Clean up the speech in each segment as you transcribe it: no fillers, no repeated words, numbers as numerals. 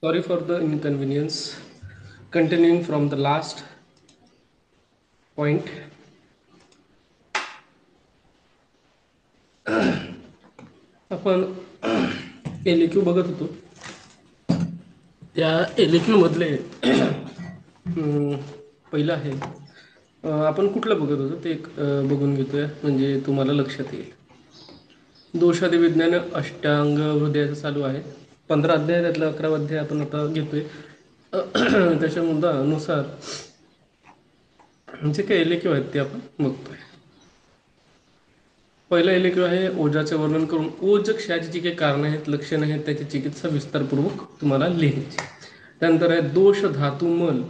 Sorry for the inconvenience. Continuing from the last point. आपण एलक्यू बघत होतो. त्या एलक्यू मधले पहिलं आहे आपण कुठलं बघत होतो ते एक बघून घेतोय म्हणजे तुम्हाला लक्षात येईल. दोषादी विज्ञान अष्टांग हृदयाचं चालू आहे. 15 अध्याय त्यातला 11वा अध्याय आपण आता घेतोय. त्याच्या मुद्द्यानुसार जे काही एलक्यू आहेत ते आपण बघतोय. पहिला एलक्यू आहे ओजाचे वर्णन करून ओज क्षयाची जी काही कारण आहेत लक्षण आहेत त्याची चिकित्सा विस्तारपूर्वक तुम्हाला लिहायची. त्यानंतर आहे दोष धातू मल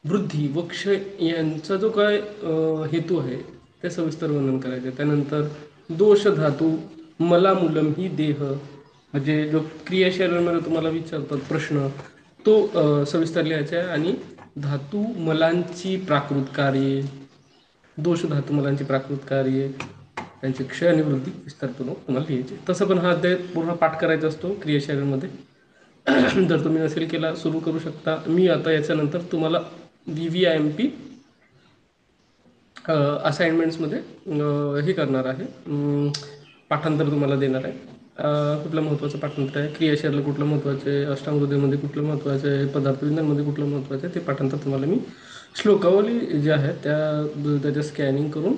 वृद्धी व क्षय यांचा जो काय हेतू आहे ते सविस्तर वर्णन करायचे. त्यानंतर दोष धातू मलामूलम ही देह म्हणजे जो क्रियाशरीरामध्ये तुम्हाला विचारतात प्रश्न तो सविस्तर लिहायचा आहे. आणि धातू मलांची प्राकृत कार्ये दोष धातू मलांची प्राकृत कार्ये त्यांचे क्षय आणि वृद्धी विस्तारपूर्वक तुम्हाला लिहायचे. तसं पण हा अध्याय पूर्ण पाठ करायचा असतो क्रियाशरीरामध्ये. जर तुम्ही नसेल केला सुरू करू शकता. मी आता याच्यानंतर तुम्हाला VVIMP असाइनमेंट्समध्ये हे करणार आहे, पाठांतर तुम्हाला देणार आहे. कुठलं महत्त्वाचं पाठांतर आहे, क्रियाशरीराला कुठलं महत्त्वाचं आहे, अष्टांग हृदयामध्ये कुठलं महत्त्वाचं आहे, पदार्थ विज्ञानमध्ये कुठलं महत्त्वाचं आहे ते पाठांतर तुम्हाला मी श्लोकावली ज्या आहेत त्याच्या स्कॅनिंग करून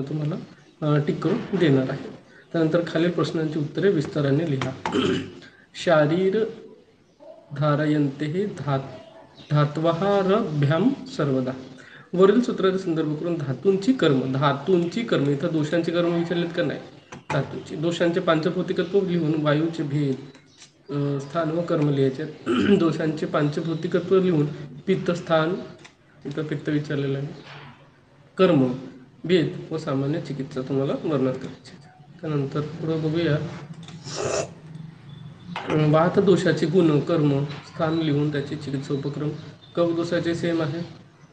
तुम्हाला टिक करून देणार आहे. त्यानंतर खालील प्रश्नांची उत्तरे विस्ताराने लिहा. शारीर धारयन्ते धात्वहारभ्याम सर्वदा. वरील सूत्राचा संदर्भ करून धातूंची कर्म इथं दोषांची कर्म विचारलेत का नाही. धातूंची दोषांचे पांचभौतिकत्व लिहून वायूचे भेद स्थान व कर्म लिहायचे. दोषांचे पांचभौतिकत्व लिहून पित्त स्थान इथं पित्त विचारलेलं आहे, कर्म भेद व सामान्य चिकित्सा तुम्हाला वर्णन करायची. त्यानंतर पुढे बघूया. वात दोषाचे गुण कर्म स्थान लिहून त्याची चिकित्सा उपक्रम. कफ दोषाचे सेम आहे.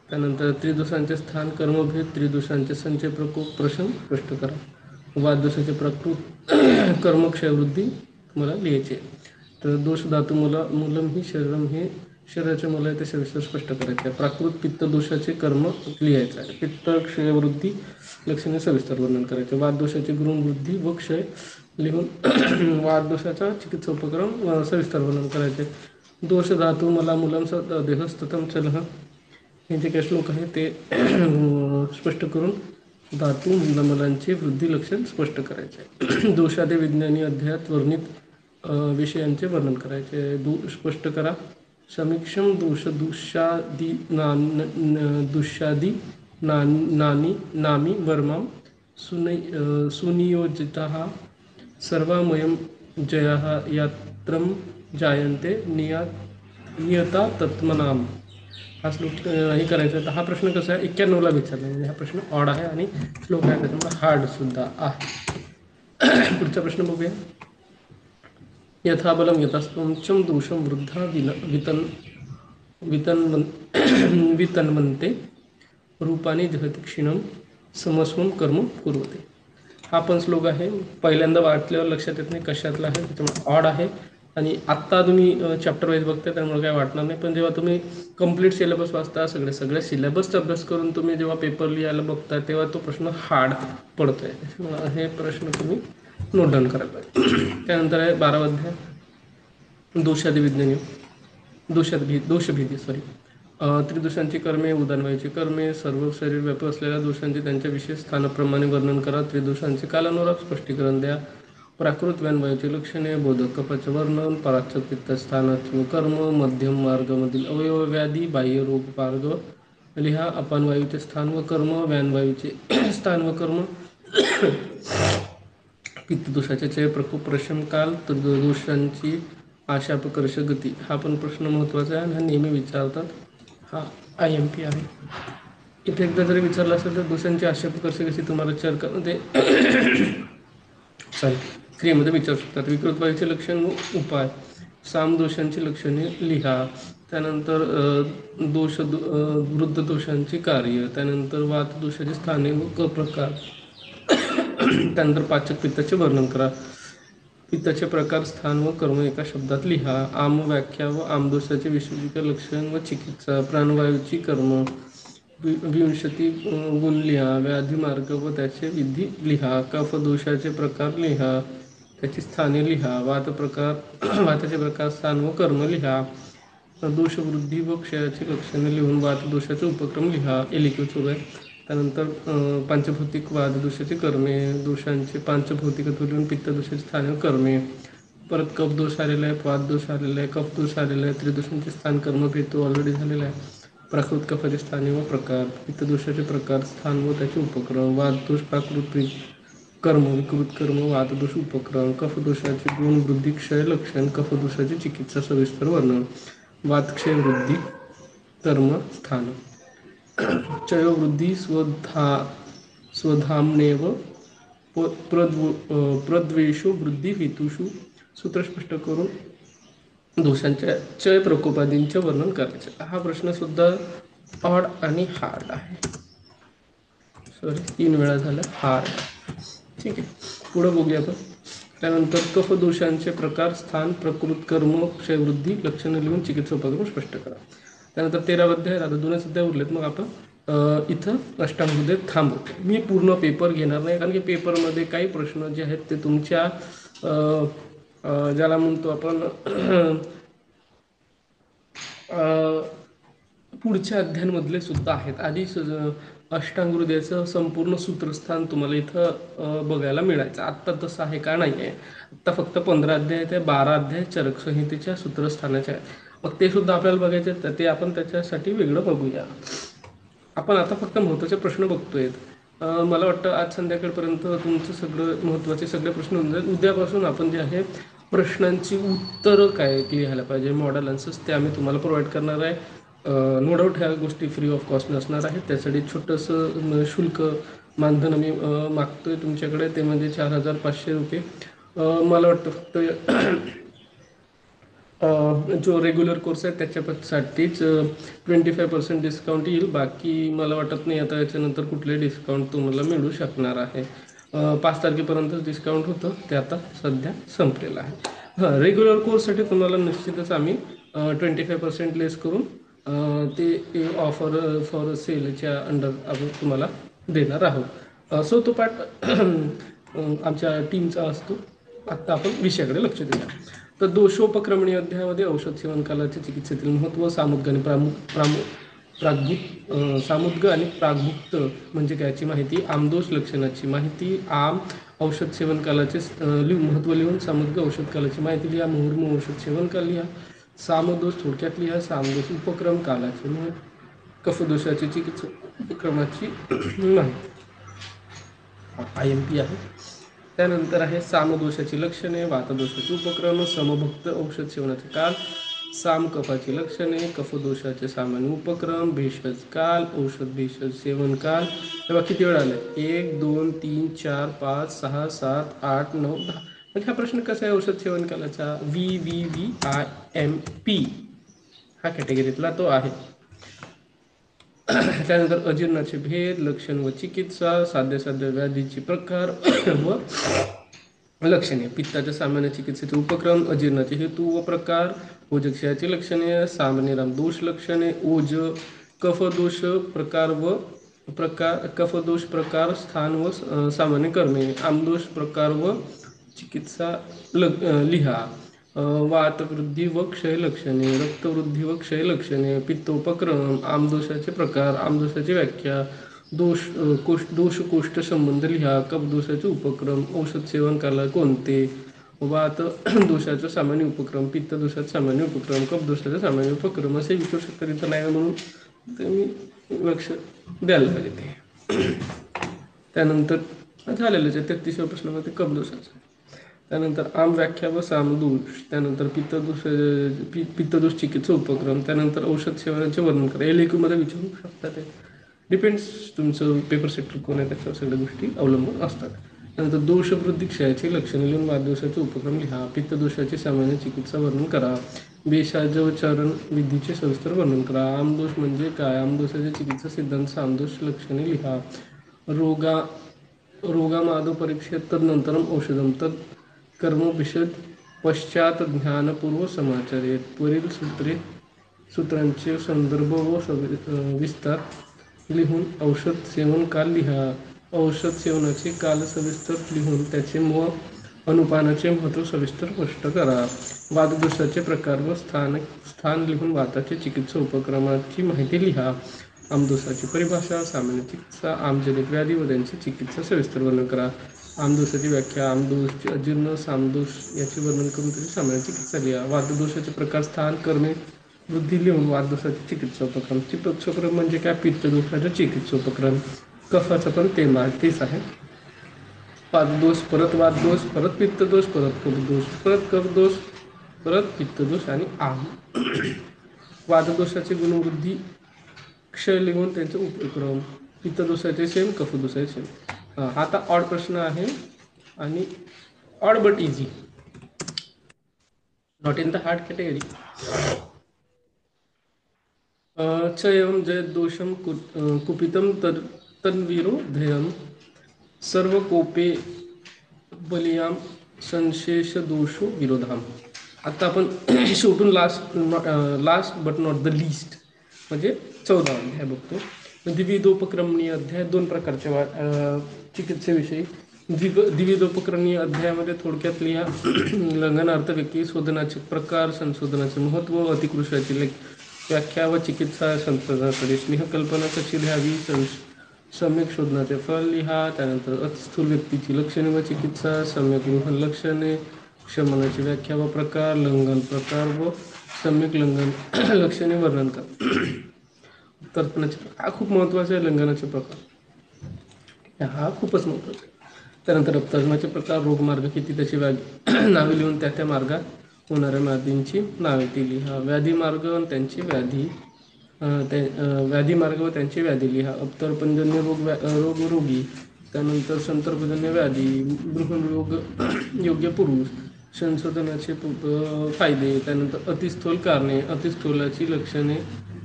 त्यानंतर त्रिदोषांचे स्थान कर्मभेद त्रिदोषांचे संचय प्रकोप प्रश्न स्पष्ट करा. वात दोषाचे प्रकृत कर्मक्षयवृद्धी तुम्हाला लिहायचे. तर दोष धातू मूलम ही शरीरम हे शरीराचे मूल आहे ते सविस्तर स्पष्ट करायचे आहे. प्राकृत पित्त दोषाचे कर्म लिहायचं आहे. पित्त क्षयवृद्धी लक्षणे सविस्तर वर्णन करायचे. वात दोषाचे गुण वृद्धी व क्षय लिहून वात दोषाचा चिकित्सा उपक्रम सविस्तर वर्णन करायचे. दोष धातू मला मूलम देहस्ततम चलह हे जे काही श्लोक आहे ते स्पष्ट करून धातू मूलमलांचे वृद्धी लक्षण स्पष्ट करायचे. दोषादे विज्ञानी अध्यायात वर्णित विषयांचे वर्णन करायचे. स्पष्ट करा. समीक्षम दुष्यादी नामी वर्माम सुनियोजिता सर्वमयम जयः यात्रम जायन्ते नियता तत्मनाम. हा श्लोक हे करायचा. तर हा प्रश्न कसा आहे 91ला विचारला म्हणजे हा प्रश्न ऑड आहे आणि श्लोक आहे त्याच्यामुळे हार्ड सुद्धा आहे. पुढचा प्रश्न बघूया. यथाबलम यथास्तंचम दोषम वृद्धा वितन्वन्ते रूपाने जहति क्षीणम समस्वम कर्म पूर्वते. हा पण श्लोक आहे. पहिल्यांदा वाचल्यावर लक्षात येत नाही कशातला आहे त्याच्यामुळे ऑड आहे. आणि आत्ता तुम्ही चॅप्टर वाईज बघताय त्यामुळे काय वाटणार नाही. पण जेव्हा तुम्ही कंप्लीट सिलेबस वाचता सगळ्या सिलेबसचा अभ्यास करून तुम्ही जेव्हा पेपर लिहायला बघता तेव्हा तो प्रश्न हार्ड पडतोय. त्याच्यामुळे हे प्रश्न तुम्ही नोट डाऊन करायला पाहिजे. त्यानंतर आहे 12वा अध्याय दोषादी विज्ञानी दोषभेदी त्रिदोषांची कर्मे उदाहरणाची कर्मे सर्व शरीर व्यापक असलेल्या दोषांचे त्यांच्या विशेष स्थानाप्रमाणे वर्णन करा. त्रिदोषांचे कालानुरूप स्पष्टीकरण द्या. प्राकृत व्यानवायूची लक्षणे बोधक कफाचे वर्णन पराच्य पित्त स्थानात्म कर्म मध्यम मार्गामधील अवयव व्याधी बाह्य रोग मार्ग लिहा. अपानवायूचे स्थान व कर्म व्यानवायूचे स्थान व कर्म पित्तदोषाचे चय प्रकोप प्रशम काल त्रिदोषांची आशापकर्ष गती. हा पण प्रश्न महत्त्वाचा आहे आणि हा नेहमी विचारतात. हा IMP आहे. इथे एकदा जरी विचारला असेल तर दोषांची आशापकर्ष गती तुम्हाला विचार करणं ते क्रियेमध्ये विचारू शकतात. विकृत वायूचे लक्षण व उपाय सामदोषांची लक्षणे लिहा. त्यानंतर वृद्ध दोषांची कार्य. त्यानंतर वात दोषाचे स्थाने व प्रकार. त्यानंतर पाचक पित्ताचे वर्णन करा. पित्ताचे प्रकार, स्थान व कर्म एका शब्दात लिहा. आम व्याख्या व आमदोषाचे विशेषिक लक्षण व चिकित्सा. प्राणवायूची कर्म, विंशती गुण लिहा. व्याधी मार्ग व त्याचे विधी लिहा. कफ दोषाचे प्रकार लिहा, त्याची स्थाने लिहा. वात प्रकार वाताचे प्रकार, स्थान व कर्म लिहा. दोषवृद्धी व क्षयाची लक्षणे लिहून वात दोषाचे उपक्रम लिहा. एलिक्यू सुरू आहे. त्यानंतर पंचभौतिक वाद दोषाची कर्मे, दोषांचे पंचभौतिकत्व लिहून पित्त दोषाची स्थाने व कर्मे. परत कफ दोष आलेला आहे, वात दोष आलेला आहे, कफ दोष आलेला आहे, त्रिदोषांचे स्थान, कर्म भेद ऑलरेडी झालेला आहे. प्राकृत कफाचे स्थाने व प्रकार, पित्त दोषाचे प्रकार, स्थान व त्याचे उपक्रम. वात दोष, प्राकृत कर्म, विकृत कर्म, वात दोष उपक्रम. कफ दोषाचे गुण, वृद्धी, क्षय लक्षण. कफ दोषाची चिकित्सा, सविस्तर वर्णन. वात क्षय वृद्धी कर्म स्थान. क्षयवृद्धी स्वधामनेव प्रद्वेषो वृद्धी हेतुषु. सूत्र स्पष्ट करून दोषांच्या क्षय प्रकोपादींचे वर्णन करायचे. हा प्रश्न सुद्धा ऑड आणि हार्ड आहे. सॉरी 3 वेळा झाला हार्ड. ठीक आहे, पुढे बघूया आपण. त्यानंतर कफ दोषांचे प्रकार, स्थान, प्रकृत कर्म, क्षयवृद्धी लक्षणे लिहून चिकित्सा उपक्रम स्पष्ट करा. त्यानंतर 13 अध्याय, आता 2 अध्याय उरलेत. मग आपण इथं अष्टांगहृदय थांबवतो. मी पूर्ण पेपर घेणार नाही, कारण की पेपरमध्ये काही प्रश्न जे आहेत ते तुमच्या ज्याला म्हणतो आपण पुढच्या अध्यायांमधले सुद्धा आहेत. आधी अष्टांगहृदयाचं संपूर्ण सूत्रस्थान तुम्हाला इथं बघायला मिळायचं. आत्ता तसं आहे का? नाही आहे. आत्ता फक्त 15 अध्याय ते 12 अध्याय चरक संहितेच्या सूत्रस्थानाचे आहेत. मग ते सुद्धा आपल्याला बघायचे, तर ते आपण त्याच्यासाठी वेगळं बघूया. आपण आता फक्त महत्त्वाचे प्रश्न बघतोय. मला वाटतं आज संध्याकाळपर्यंत तुमचं सगळं महत्त्वाचे सगळे प्रश्न होऊन जाईल. उद्यापासून आपण जे आहे प्रश्नांची उत्तरं काय लिहायला पाहिजे, मॉडेल आन्सर्स, ते आम्ही तुम्हाला प्रोव्हाइड करणार आहे. नो डाऊट ह्या गोष्टी फ्री ऑफ कॉस्ट नसणार आहेत. त्यासाठी छोटंसं शुल्क मानधन आम्ही मागतोय तुमच्याकडे, ते म्हणजे 4,500 रुपये. मला वाटतं फक्त जो रेग्युलर कोर्स आहे त्याच्यासाठीच 25% डिस्काउंट येईल. बाकी मला वाटत नाही आता याच्यानंतर कुठले डिस्काउंट तुम्हाला मिळू शकणार आहे. 5 तारखेपर्यंतच डिस्काउंट होतं, ते आता सध्या संपलेलं आहे. रेग्युलर कोर्ससाठी तुम्हाला निश्चितच आम्ही 25% लेस करून ते ऑफर फॉर सेलच्या अंडर आपण तुम्हाला देणार आहोत. सो तो पाठ आमच्या टीमचा असतो. आत्ता आपण विषयाकडे लक्ष देऊया. तर दोषोपक्रमणी अध्यायामध्ये औषध सेवन कालाचे चिकित्सेतील महत्त्व, सामुद्ग आणि सामुद्ग आणि प्रागमुक्त म्हणजे त्याची माहिती, आमदोष लक्षणाची माहिती, आम औषध सेवन कालाचे महत्त्व लिहून, सामुद्ग औषध कालाची माहिती लिहा, मुहुर्मू औषध सेवन काल लिहा, सामदोष थोडक्यात लिहा, सामदोष उपक्रम कालाचे लिहा, कफदोषाची चिकित्सा उपक्रमाची माहिती. IMP आहे. त्यानंतर आहे सामदोषाची लक्षणे, वातदोषाचे उपक्रम, समभक्त औषध सेवनाचे काल, सामकफाची लक्षणे, कफदोषाचे सामान्य उपक्रम, भेषज काल, औषध भेषज सेवन काल. तेव्हा किती वेळ आले? 1 2 3 4 5 6 7 8 9 10. मग हा प्रश्न कसा आहे औषध सेवन कालाचा? VVVIMP हा कॅटेगरीतला तो आहे. त्यानंतर अजीर्णाचे भेद, लक्षण व चिकित्सा, साध्य व्याधीचे प्रकार व लक्षणे, पित्ताच्या सामान्य चिकित्सेचे उपक्रम, अजीर्णाचे हेतू व प्रकार, ओजक्षयाची लक्षणे, सामान्यराम दोष लक्षणे, ओज, कफदोष प्रकार व कफदोष प्रकार, स्थान व सामान्य कर्मे, आमदोष प्रकार व चिकित्सा लिहा. वातवृद्धी व क्षय लक्षणे, रक्तवृद्धी व क्षय लक्षणे, पित्तोपक्रम, आमदोषाचे प्रकार, आमदोषाची व्याख्या, दोष कोष्ठ संबंध लिहा, कफदोषाचे उपक्रम, औषध सेवन काल कोणते, वात दोषाचा सामान्य उपक्रम, पित्त दोषाचा सामान्य उपक्रम, कफदोषाचा सामान्य उपक्रम असे विचारू शकता. तिथं नाही म्हणून ते मी लक्ष द्यायला पाहिजे ते. त्यानंतर झालेलंच आहे 33व्या प्रश्नामध्ये कफदोषाचं. त्यानंतर आम व्याख्या व सामदोष, त्यानंतर पित्तदोष चिकित्सा उपक्रम, त्यानंतर औषध सेवनाचे वर्णन करा. LAQ विचारू शकता. ते डिपेंड्स तुमचं पेपर सेक्टर कोण आहे त्याच्यावर सगळ्या गोष्टी अवलंबून असतात. त्यानंतर दोषवृद्धी क्षयाची लक्षणे लिहून वाददोषाचे उपक्रम लिहा, पित्तदोषाचे सामान्य चिकित्सा वर्णन करा, बेशाज व चरण विधीचे सविस्तर वर्णन करा, आमदोष म्हणजे काय, आमदोषाचे चिकित्सा सिद्धांत, आमदोष लक्षणे लिहा, रोगामादो परीक्षेत तदनंतरम औषधम कर्मविशद पश्चात ज्ञानपूर्व समाचारेत. वरील सूत्रांचे संदर्भ व विस्तार लिहून औषध सेवन काल लिहा. औषध सेवनाचे काल सविस्तर लिहून त्याचे व अनुपानाचे महत्त्व सविस्तर स्पष्ट करा. वाददोषाचे प्रकार व स्थान लिहून वाताच्या चिकित्सा उपक्रमाची माहिती लिहा. आमदोषाची परिभाषा, सामान्य चिकित्सा, आमजनिक व्याधी व त्यांची चिकित्सा सविस्तर वर्णन करा. आमदोषाची व्याख्या, आमदोष, अजीर्ण, सामदोष याचे वर्णन करून त्याची सामान्य चिकित्सा लिहा. वाददोषाचे प्रकार, स्थान, कर्मे, वृद्धी लिहून वाददोषाची चिकित्सा उपक्रम. चिकित्सोपक्रम म्हणजे काय? पित्तदोषाचे चिकित्सा उपक्रम. कफाचं पण तेच आहे. वाददोष, परत वाददोष, परत पित्तदोष, परत कफदोष, परत कफदोष, परत पित्तदोष आणि आम. वाददोषाचे गुणवृद्धी क्षय लिहून त्यांचे उपक्रम. पित्तदोषाचे सेम, कफदोषाचे सेम. आता ऑड प्रश्न आहे आणि odd but easy, not in the hard category. च एवं जयत दोषम कुपितम तन्वीरो ध्येयम सर्व कोपे बलियाम संशेष दोषो विरोधाम. आता आपण शेवटून last but not the least म्हणजे 14 अध्याय बघतो. द्विविधोपक्रमणीय अध्याय, 2 प्रकारच्या चिकित्सेविषयी. द्विविधोपक्रमणीय अध्यायामध्ये थोडक्यात लिहा. लंघनार्थ व्यक्ती शोधनाचे प्रकार, संशोधनाचे महत्त्व, अतिकृष्टाची व्याख्या व चिकित्सा संशोधनाकडे स्नेहकल्पना कशी लिहावी, सम्यक शोधनाचे फळ लिहा. त्यानंतर अतिस्थूल व्यक्तीची लक्षणे व चिकित्सा, सम्यक लंघन लक्षणे, शमनाची व्याख्या व प्रकार, लंघन प्रकार व सम्यक लंघन लक्षणे वर्णन करा. तर्पणाचे प्रकार, हा खूप महत्त्वाचा आहे. लंघनाचे प्रकार हा खूपच महत्त्वाचा आहे. त्यानंतर अपतर्पणाचे प्रकार, रोगमार्ग किती, त्याची नावे लिहून त्या मार्गात होणाऱ्या व्याधींची नावे ती लिहा. व्याधी मार्ग व त्यांची व्याधी मार्ग व त्यांची व्याधी लिहा. अपतर्पणजन्य रोग रोगी, त्यानंतर संतर्पजन्य व्याधी, बृहनरोग योग्य पुरुष, संशोधनाचे फायदे, त्यानंतर अतिस्थूल कारणे, अतिस्थूलाची लक्षणे,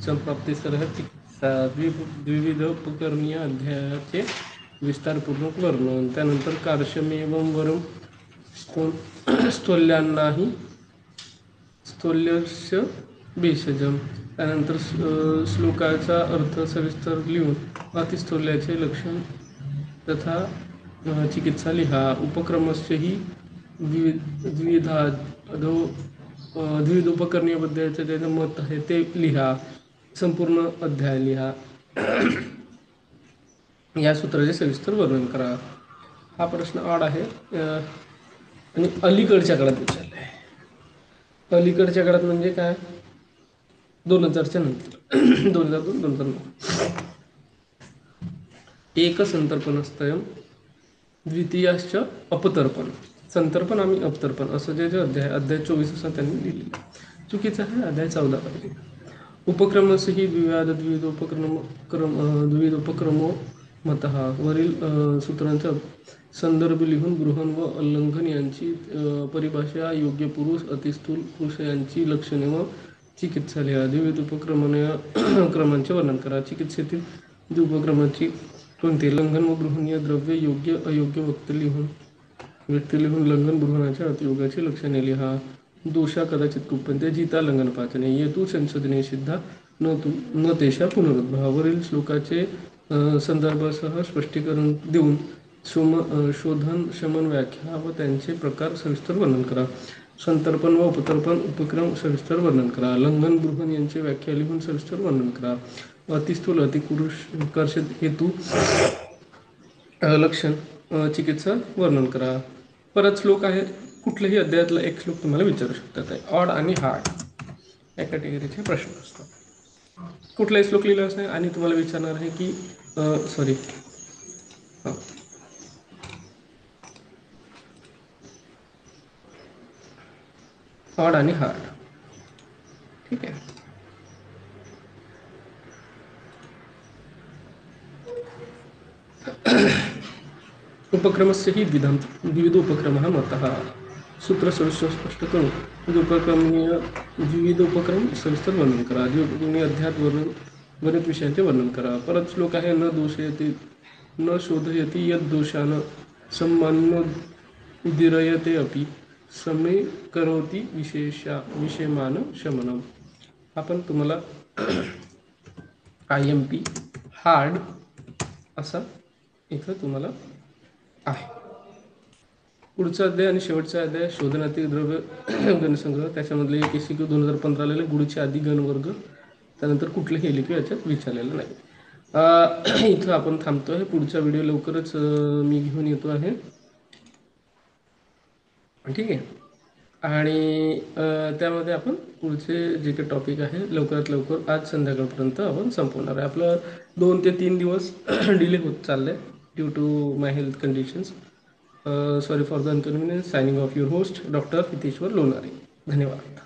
संप्राप्तीसह चिकित्सा, द्विविध उपकरणीय अध्यायाचे विस्तारपूर्वक वर्णन. त्यानंतर कार्शमेवं वरम स्थूल्यांनाही स्थूल्यस्य भेषजम. त्यानंतर श्लोकाचा अर्थ सविस्तर लिहून अतिस्थूल्याचे लक्षण तथा चिकित्सा लिहा. उपक्रमस्य ही द्विविध उपकरणीय अध्यायाचे त्याचं मत आहे ते लिहा. संपूर्ण अध्याय लिहा. या सूत्राचे सविस्तर वर्णन करा. हा प्रश्न ऑड आहे आणि अलीकडच्या काळात विचारला आहे. अलीकडच्या काळात म्हणजे काय? 2000च्या नंतर 2002-2009. एक संतर्पणस्तयम द्वितीयाश्च अपतर्पण. संतर्पण आणि अपतर्पण असं जे अध्याय 24 असं त्यांनी लिहिलेलं. चुकीचं आहे. अध्याय 14 पाहिजे. उपक्रमसही द्विविधोपक्रमो मतः. वरील सूत्रांचा संदर्भ लिहून गृहण व उल्लंघन यांची परिभाषा, योग्य पुरुष, अतिस्थूल पुरुष यांची लक्षणे व चिकित्सा लिहा. द्विविध उपक्रमांचे वर्णन करा. चिकित्सेतील उपक्रमाची कोणते? लंघन व गृहणीय द्रव्य, योग्य अयोग्य व्यक्ती लिहून लंघन गृहणाच्या अतियोगाची लक्षणे लिहा. दोषा कदाचित कुप्पन्ते जिता लंघन पाचने येतू संशोधने सिद्धा न तेषा पुनरुद्भव. वरील श्लोकाचे संदर्भासह स्पष्टीकरण देऊन शोधन, शमन, व्याख्या व त्यांचे प्रकार सविस्तर वर्णन करा. संतर्पण व उपतर्पण उपक्रम सविस्तर वर्णन करा. लंघन, गृहण यांची व्याख्या लिहून सविस्तर वर्णन करा. अतिस्थूल, अतिकृष हेतू, लक्षण, चिकित्सा वर्णन करा. परत श्लोक आहे. कुठल्याही अध्यायातला एक श्लोक तुम्हाला विचारू शकतात. ऑड आणि हार्ड या कॅटेगरीचे प्रश्न असतात. कुठलाही श्लोक लिहिला असं आणि तुम्हाला विचारणार आहे की ऑड आणि हार्ड. ठीक आहे. उपक्रमस्य ही द्विविध उपक्रमः मतः. सूत्र सविस्तर स्पष्ट करून उपक्रमणीय द्विविध उपक्रम सविस्तर वर्णन करा. द्विविधोपक्रमणीय अध्यायात गणित विषयांचे वर्णन करा. परत श्लोक आहे. न दोषयति न शोधयति यद दोषान सम्मानो उदीरयते अपि समीकरोति विषयमान शमनम. आपण तुम्हाला IMP हार्ड असा इथं तुम्हाला आहे. पुढचा अध्याय आणि शेवटचा अध्याय शोधनातील द्रव्य गणसंग्रह. त्याच्यामधले एक SQ 2015 आलेले गुडचे आधी गणवर्ग. त्यानंतर कुठलेही एलिक्यू याच्यात विचारलेलं नाही. इथं आपण थांबतो आहे. पुढचा व्हिडिओ लवकरच मी घेऊन येतो आहे. ठीक आहे. आणि त्यामध्ये आपण पुढचे जे काही टॉपिक आहे लवकरात लवकर आज संध्याकाळपर्यंत आपण संपवणार आहे. आपलं 2 ते 3 दिवस डिले होत चाललं आहे due to my health conditions. Sorry for the inconvenience. Signing off your host doctor Hiteshwar Lonare. धन्यवाद.